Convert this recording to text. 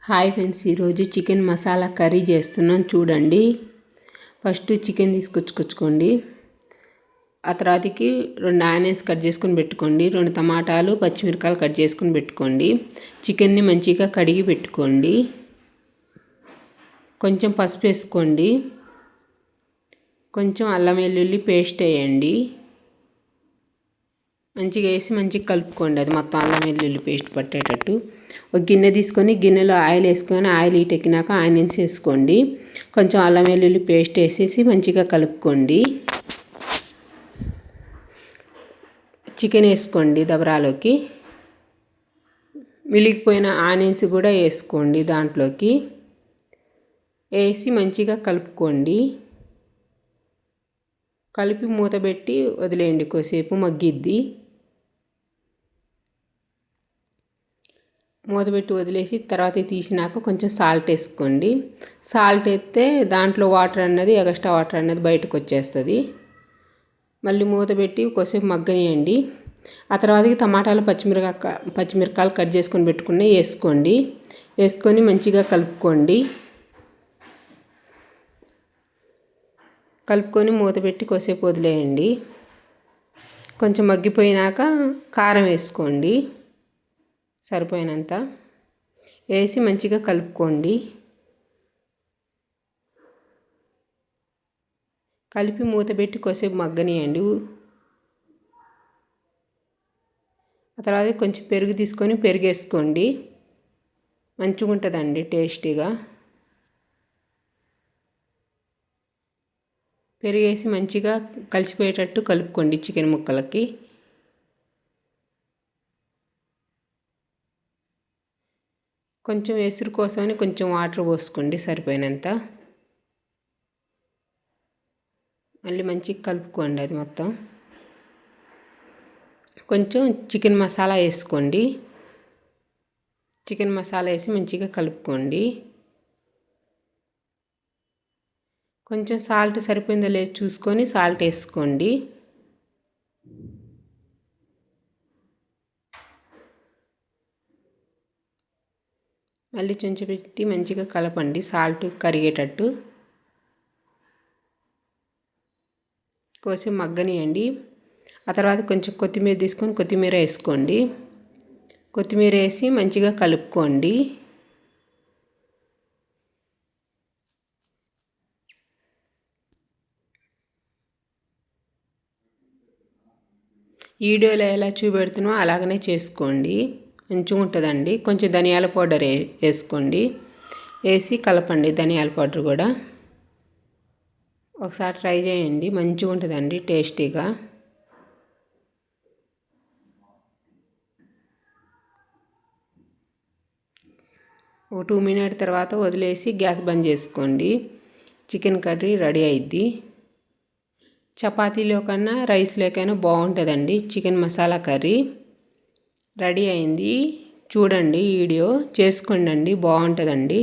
Hi friends, ఈరోజు chicken masala curry చేస్తున్నాను చూడండి. ఫస్ట్ చికెన్ తీసుకొచ్చుకోండి. ఆ తర్వాతకి 2 ఆనియన్స్ కట్ చేసుకొని పెట్టుకోండి. 2 టమాటాలు, పచ్చిమిరపకాయలు కట్ చేసుకొని పెట్టుకోండి. చికెన్ని మంచిగా కడిగి పెట్టుకోండి. కొంచెం పసుపు వేసుకోండి. కొంచెం అల్లం వెల్లుల్లి పేస్ట్ వేయండి. మంచిగా వేసి మంచిగా కలుపుకోండి. అది మొత్తం అల్లం వెల్లుల్లి పేస్ట్ పట్టేటట్టు. ఒక గిన్నె తీసుకొని గిన్నెలో ఆయిల్ వేసుకొని ఆయిల్ ఎక్కినాక ఆనియన్స్ వేసుకోండి. కొంచెం అల్లం వెల్లుల్లి పేస్ట్ వేసేసి మంచిగా కలుపుకోండి. చికెన్ వేసుకోండి. దబరాలోకి మిలిగిపోయిన ఆనియన్స్ కూడా వేసుకోండి. దాంట్లోకి వేసి మంచిగా కలుపుకోండి. కలిపి మూత పెట్టి వదిలేయండి. కొద్దిసేపు మగ్గిద్ది. మూత పెట్టి వదిలేసి తర్వాత తీసినాక కొంచెం సాల్ట్ వేసుకోండి. సాల్ట్ వేస్తే దాంట్లో వాటర్ అన్నది ఎక్స్ట్రా వాటర్ అన్నది బయటకు వచ్చేస్తుంది. మళ్ళీ మూత పెట్టి కొద్దిసేపు మగ్గనియండి. ఆ తర్వాతకి టమాటాలు, పచ్చిమిరపకాయలు కట్ చేసుకొని పెట్టుకుని వేసుకోండి. వేసుకొని మంచిగా కలుపుకోండి. కలుపుకొని మూత పెట్టి కొద్దిసేపు వదిలేయండి. కొంచెం మగ్గిపోయినాక కారం వేసుకోండి. సరిపోయినంత వేసి మంచిగా కలుపుకోండి. కలిపి మూత పెట్టి కొద్దిసేపు మగ్గనియండి. ఆ తర్వాత కొంచెం పెరుగు తీసుకొని పెరుగు వేసుకోండి. మంచిగా ఉంటుందండి టేస్టీగా. పెరుగు వేసి మంచిగా కలిసిపోయేటట్టు కలుపుకోండి చికెన్ ముక్కలకి. కొంచెం ఎసురు కోసమని కొంచెం వాటర్ పోసుకోండి సరిపోయినంత. మళ్ళీ మంచిగా కలుపుకోండి. అది మొత్తం కొంచెం చికెన్ మసాలా వేసుకోండి. చికెన్ మసాలా వేసి మంచిగా కలుపుకోండి. కొంచెం సాల్ట్ సరిపోయిందో లేదో చూసుకొని సాల్ట్ వేసుకోండి. మళ్ళీ కొంచెం పెట్టి మంచిగా కలపండి సాల్ట్ కరిగేటట్టు. కోసి మగ్గనియండి. ఆ తర్వాత కొంచెం కొత్తిమీర తీసుకొని కొత్తిమీర వేసుకోండి. కొత్తిమీర వేసి మంచిగా కలుపుకోండి. వీడియోలో ఎలా చూపెడుతున్నామో అలాగనే చేసుకోండి. మంచిగా ఉంటుందండి. కొంచెం ధనియాల పౌడర్ వేసుకోండి. వేసి కలపండి. ధనియాల పౌడర్ కూడా ఒకసారి ట్రై చేయండి. మంచిగా ఉంటుందండి టేస్టీగా. ఒక 2 మినిట్స్ తర్వాత వదిలేసి గ్యాస్ బంద్ చేసుకోండి. చికెన్ కర్రీ రెడీ అయింది. చపాతీలో కన్నా రైస్లోకైనా బాగుంటుందండి చికెన్ మసాలా కర్రీ. రెడీ అయింది. చూడండి వీడియో చేసుకోండి. బాగుంటుందండి.